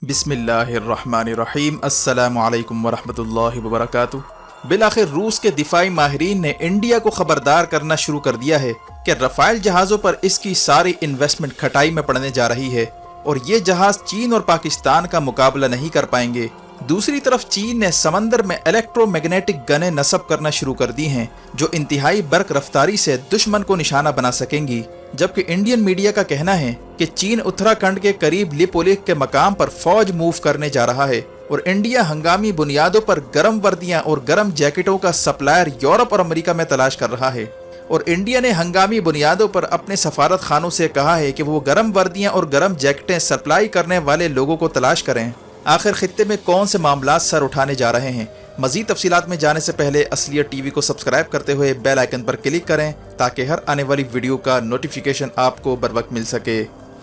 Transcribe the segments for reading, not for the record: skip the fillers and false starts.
बिस्मिल्लाहिर्रहमानिर्रहीम अस्सलामु अलैकुम वरहमतुल्लाहि वबरकातुहू। बिलाखिर रूस के दिफाई माहिरीन ने इंडिया को खबरदार करना शुरू कर दिया है कि रफ़ाइल जहाज़ों पर इसकी सारी इन्वेस्टमेंट खटाई में पड़ने जा रही है और ये जहाज़ चीन और पाकिस्तान का मुकाबला नहीं कर पाएंगे। दूसरी तरफ चीन ने समंदर में इलेक्ट्रोमैग्नेटिक गनें नस्ब करना शुरू कर दी हैं जो इंतहाई बर्क रफ्तारी से दुश्मन को निशाना बना सकेंगी, जबकि इंडियन मीडिया का कहना है कि चीन उत्तराखंड के करीब लिपोलिक के मकाम पर फौज मूव करने जा रहा है और इंडिया हंगामी बुनियादों पर गर्म वर्दियां और गर्म जैकेटों का सप्लायर यूरोप और अमेरिका में तलाश कर रहा है। और इंडिया ने हंगामी बुनियादों पर अपने सफारत खानों से कहा है कि वो गर्म वर्दियां और गर्म जैकेटें सप्लाई करने वाले लोगों को तलाश करें। आखिर खित्ते में कौन से मामला सर उठाने जा रहे हैं? मजीद तफसीलात में जाने से पहले असलियत टीवी को सब्सक्राइब करते हुए बेल आइकन पर क्लिक करें ताकि हर आने वाली वीडियो का नोटिफिकेशन आपको बर वक्त मिल सके।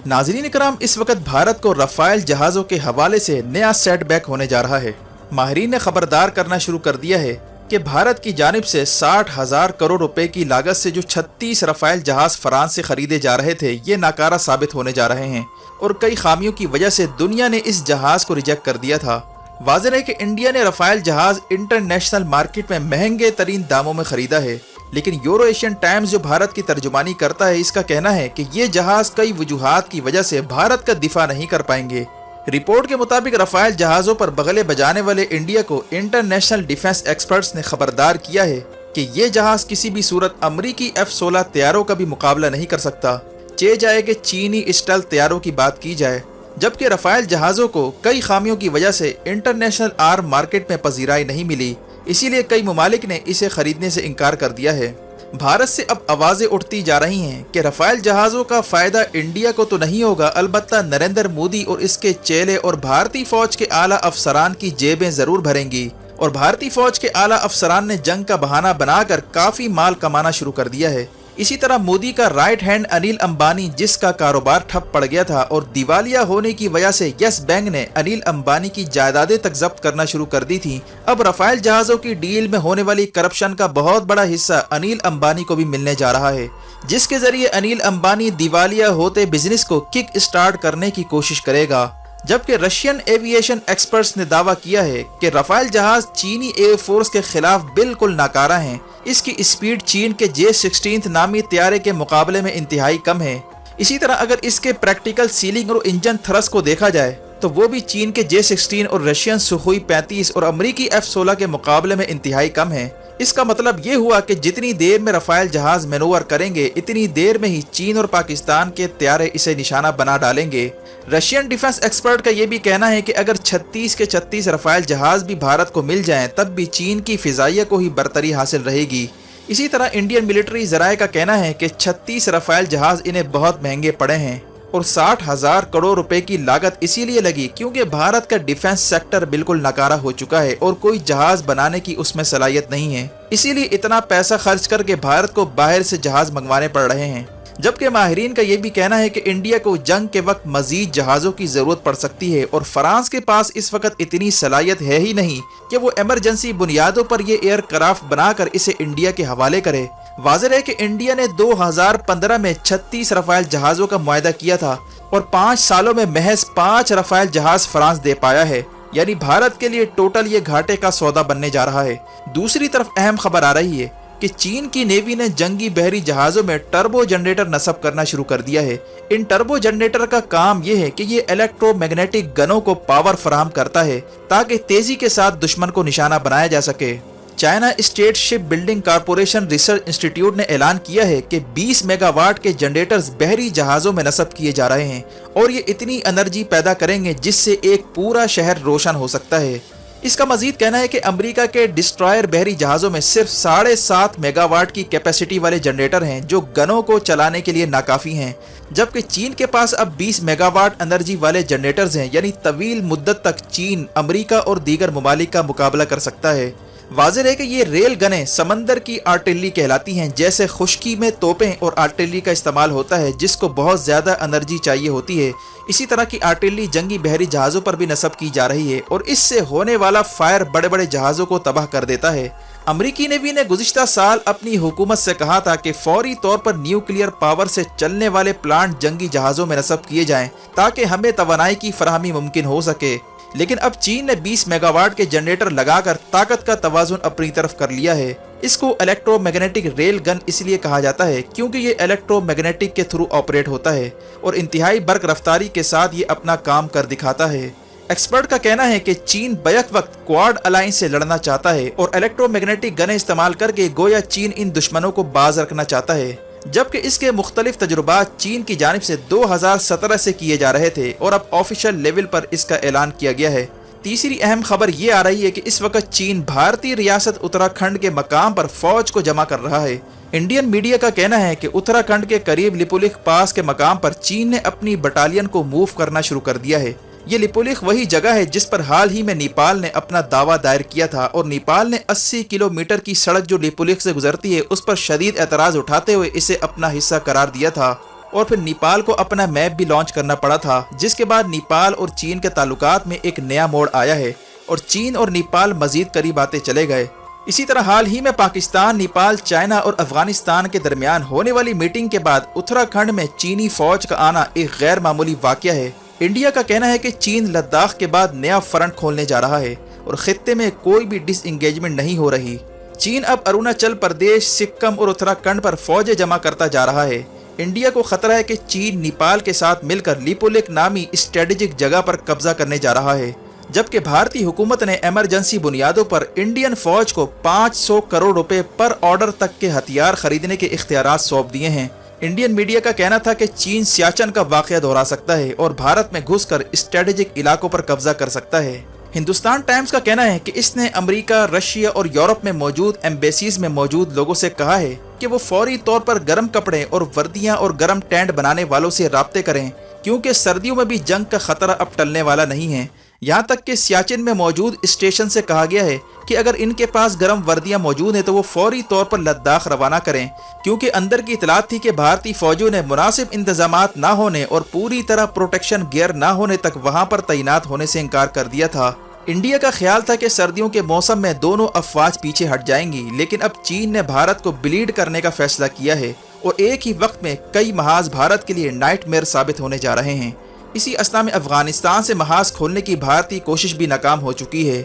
नाज़रीन इकराम, इस वक्त भारत को रफ़ाइल जहाज़ों के हवाले से नया सेटबैक होने जा रहा है। माहिरीन ने खबरदार करना शुरू कर दिया है कि भारत की जानिब से 60,000 करोड़ रुपए की लागत से जो 36 रफ़ाइल जहाज़ फ्रांस से खरीदे जा रहे थे ये नाकारा साबित होने जा रहे हैं और कई खामियों की वजह से दुनिया ने इस जहाज़ को रिजेक्ट कर दिया था। वाज़ेह है कि इंडिया ने रफ़ाइल जहाज़ इंटरनेशनल मार्केट में महंगे तरीन दामों में खरीदा है, लेकिन यूरो एशियन टाइम्स जो भारत की तर्जुमानी करता है इसका कहना है कि ये जहाज़ कई वजूहात की वजह से भारत का दिफा नहीं कर पाएंगे। रिपोर्ट के मुताबिक रफ़ाइल जहाज़ों पर बगले बजाने वाले इंडिया को इंटरनेशनल डिफेंस एक्सपर्ट्स ने खबरदार किया है कि ये जहाज़ किसी भी सूरत अमरीकी F-16 तैयारों का भी मुकाबला नहीं कर सकता, चे जाए कि चीनी स्टेल्थ तैयारों की बात की जाए। जबकि रफ़ाइल जहाज़ों को कई खामियों की वजह से इंटरनेशनल आर्म मार्केट में पजीराई नहीं मिली, इसीलिए कई ममालिक ने इसे खरीदने से इनकार कर दिया है। भारत से अब आवाज़ें उठती जा रही हैं कि रफ़ाइल जहाज़ों का फ़ायदा इंडिया को तो नहीं होगा, अलबत्ता नरेंद्र मोदी और इसके चेले और भारतीय फ़ौज के आला अफसरान की जेबें ज़रूर भरेंगी। और भारतीय फ़ौज के आला अफसरान ने जंग का बहाना बनाकर काफ़ी माल कमाना शुरू कर दिया है। इसी तरह मोदी का राइट हैंड अनिल अंबानी, जिसका कारोबार ठप पड़ गया था और दिवालिया होने की वजह से यस बैंक ने अनिल अंबानी की जायदादें तक जब्त करना शुरू कर दी थी, अब रफ़ाइल जहाज़ों की डील में होने वाली करप्शन का बहुत बड़ा हिस्सा अनिल अंबानी को भी मिलने जा रहा है, जिसके जरिए अनिल अंबानी दिवालिया होते बिजनेस को किक स्टार्ट करने की कोशिश करेगा। जबकि रशियन एविएशन एक्सपर्ट्स ने दावा किया है कि रफ़ाइल जहाज चीनी एयरफोर्स के खिलाफ बिल्कुल नाकारा हैं। इसकी स्पीड चीन के J-16 नामी तैयारे के मुकाबले में इंतहाई कम है। इसी तरह अगर इसके प्रैक्टिकल सीलिंग और इंजन थ्रस्ट को देखा जाए तो वो भी चीन के J-16 और रशियन सुखोई 35 और अमरीकी F-16 के मुकाबले में इंतहाई कम है। इसका मतलब ये हुआ कि जितनी देर में रफ़ाइल जहाज मैनूवर करेंगे इतनी देर में ही चीन और पाकिस्तान के तैयारे इसे निशाना बना डालेंगे। रशियन डिफेंस एक्सपर्ट का ये भी कहना है कि अगर 36 के 36 रफ़ाइल जहाज भी भारत को मिल जाएं तब भी चीन की फ़िज़ाइया को ही बरतरी हासिल रहेगी। इसी तरह इंडियन मिलिट्री ज़राए का कहना है कि 36 रफ़ाइल जहाज इन्हें बहुत महंगे पड़े हैं और 60,000 करोड़ रुपए की लागत इसीलिए लगी क्योंकि भारत का डिफेंस सेक्टर बिल्कुल नकारा हो चुका है और कोई जहाज बनाने की उसमें सलाहियत नहीं है, इसीलिए इतना पैसा खर्च करके भारत को बाहर से जहाज मंगवाने पड़ रहे हैं। जबकि माहिरीन का ये भी कहना है कि इंडिया को जंग के वक्त मजीद जहाज़ों की ज़रूरत पड़ सकती है और फ्रांस के पास इस वक्त इतनी सलाहियत है ही नहीं कि वो एमरजेंसी बुनियादों पर ये एयरक्राफ्ट बनाकर इसे इंडिया के हवाले करे। वाज़ेह है कि इंडिया ने 2015 में 36 रफ़ाइल जहाज़ों का मुआहदा किया था और 5 सालों में महज 5 रफ़ाइल जहाज़ फ्रांस दे पाया है, यानी भारत के लिए टोटल ये घाटे का सौदा बनने जा रहा है। दूसरी तरफ अहम खबर आ रही है कि चीन की नेवी ने जंगी बहरी जहाज़ों में टर्बो जनरेटर नस्ब करना शुरू कर दिया है। इन टर्बो जनरेटर का काम यह है कि ये इलेक्ट्रोमैग्नेटिक गनों को पावर फराहम करता है ताकि तेजी के साथ दुश्मन को निशाना बनाया जा सके। China state ship building corporation research institute ने ऐलान किया है कि 20 मेगावाट के जनरेटर्स बहरी जहाज़ों में नस्ब किए जा रहे हैं और ये इतनी एनर्जी पैदा करेंगे जिससे एक पूरा शहर रोशन हो सकता है। इसका मजीद कहना है कि अमेरिका के डिस्ट्रॉयर बहरी जहाज़ों में सिर्फ 7.5 मेगावाट की कैपेसिटी वाले जनरेटर हैं जो गनों को चलाने के लिए नाकाफ़ी हैं, जबकि चीन के पास अब 20 मेगावाट एनर्जी वाले जनरेटर्स हैं, यानी तवील मुद्दत तक चीन अमेरिका और दीगर ममालिक का मुकाबला कर सकता है। वाज़ेह है कि ये रेल गनें समंदर की आर्टिलरी कहलाती हैं, जैसे खुश्की में तोपें और आर्टिलरी का इस्तेमाल होता है जिसको बहुत ज़्यादा एनर्जी चाहिए होती है। इसी तरह की आर्टिलरी जंगी बहरी जहाज़ों पर भी नस्ब की जा रही है और इससे होने वाला फायर बड़े बड़े जहाज़ों को तबाह कर देता है। अमरीकी नेवी ने गुज़िश्ता साल अपनी हुकूमत से कहा था कि फौरी तौर पर न्यूक्लियर पावर से चलने वाले प्लांट जंगी जहाज़ों में नस्ब किए जाएं ताकि हमें तवानाई की फराहमी मुमकिन हो सके। लेकिन अब चीन ने 20 मेगावाट के जनरेटर लगाकर ताकत का तवाज़ुन अपनी तरफ कर लिया है। इसको इलेक्ट्रोमैग्नेटिक रेल गन इसलिए कहा जाता है क्योंकि ये इलेक्ट्रोमैग्नेटिक के थ्रू ऑपरेट होता है और इंतहाई बर्क रफ्तारी के साथ ये अपना काम कर दिखाता है। एक्सपर्ट का कहना है कि चीन बैक वक्त क्वाड अलायंस से लड़ना चाहता है और इलेक्ट्रोमैग्नेटिक गनें इस्तेमाल करके गोया चीन इन दुश्मनों को बाज रखना चाहता है, जबकि इसके मुख्तलिफ तजुर्बात चीन की जानिब से 2017 से किए जा रहे थे और अब ऑफिशियल लेवल पर इसका ऐलान किया गया है। तीसरी अहम खबर ये आ रही है कि इस वक्त चीन भारतीय रियासत उत्तराखंड के मकाम पर फौज को जमा कर रहा है। इंडियन मीडिया का कहना है कि उत्तराखंड के करीब लिपुलेख पास के मकाम पर चीन ने अपनी बटालियन को मूव करना शुरू कर दिया है। ये लिपुलेख वही जगह है जिस पर हाल ही में नेपाल ने अपना दावा दायर किया था और नेपाल ने 80 किलोमीटर की सड़क जो लिपुलेख से गुजरती है उस पर शदीद एतराज़ उठाते हुए इसे अपना हिस्सा करार दिया था और फिर नेपाल को अपना मैप भी लॉन्च करना पड़ा था, जिसके बाद नेपाल और चीन के ताल्लुकात में एक नया मोड़ आया है और चीन और नेपाल मजीद करीब आते चले गए। इसी तरह हाल ही में पाकिस्तान, नेपाल, चाइना और अफगानिस्तान के दरमियान होने वाली मीटिंग के बाद उत्तराखंड में चीनी फौज का आना एक गैर मामूली वाक़या है। इंडिया का कहना है कि चीन लद्दाख के बाद नया फ्रंट खोलने जा रहा है और खित्ते में कोई भी डिसएंगेजमेंट नहीं हो रही। चीन अब अरुणाचल प्रदेश, सिक्किम और उत्तराखंड पर फौजें जमा करता जा रहा है। इंडिया को खतरा है कि चीन नेपाल के साथ मिलकर लिपुलेख नामी स्ट्रेटेजिक जगह पर कब्जा करने जा रहा है, जबकि भारतीय हुकूमत ने इमरजेंसी बुनियादों पर इंडियन फौज को 500 करोड़ रुपए पर ऑर्डर तक के हथियार खरीदने के इख्तियारात सौंप दिए हैं। इंडियन मीडिया का कहना था कि चीन सियाचन का वाक़या दोहरा सकता है और भारत में घुसकर स्ट्रेटेजिक इलाकों पर कब्जा कर सकता है। हिंदुस्तान टाइम्स का कहना है कि इसने अमेरिका, रशिया और यूरोप में मौजूद एम्बेसीज में मौजूद लोगों से कहा है कि वो फौरी तौर पर गर्म कपड़े और वर्दियां और गर्म टेंट बनाने वालों से राब्ते करें, क्योंकि सर्दियों में भी जंग का खतरा अब टलने वाला नहीं है। यहाँ तक कि सियाचिन में मौजूद स्टेशन से कहा गया है कि अगर इनके पास गर्म वर्दियां मौजूद हैं तो वो फौरी तौर पर लद्दाख रवाना करें, क्योंकि अंदर की इतलात थी कि भारतीय फौजियों ने मुनासिब इंतजामात ना होने और पूरी तरह प्रोटेक्शन गियर ना होने तक वहाँ पर तैनात होने से इनकार कर दिया था। इंडिया का ख्याल था कि सर्दियों के मौसम में दोनों अफवाज पीछे हट जाएंगी, लेकिन अब चीन ने भारत को ब्लीड करने का फैसला किया है और एक ही वक्त में कई महाज भारत के लिए नाइटमेयर साबित होने जा रहे हैं। इसी असना में अफगानिस्तान से महाज खोलने की भारतीय कोशिश भी नाकाम हो चुकी है।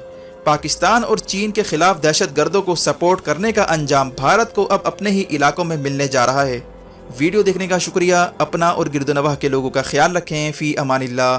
पाकिस्तान और चीन के खिलाफ दहशत गर्दों को सपोर्ट करने का अंजाम भारत को अब अपने ही इलाकों में मिलने जा रहा है। वीडियो देखने का शुक्रिया। अपना और गिरदोनवाह के लोगों का ख्याल रखें। फ़ी अमानिल्लाह।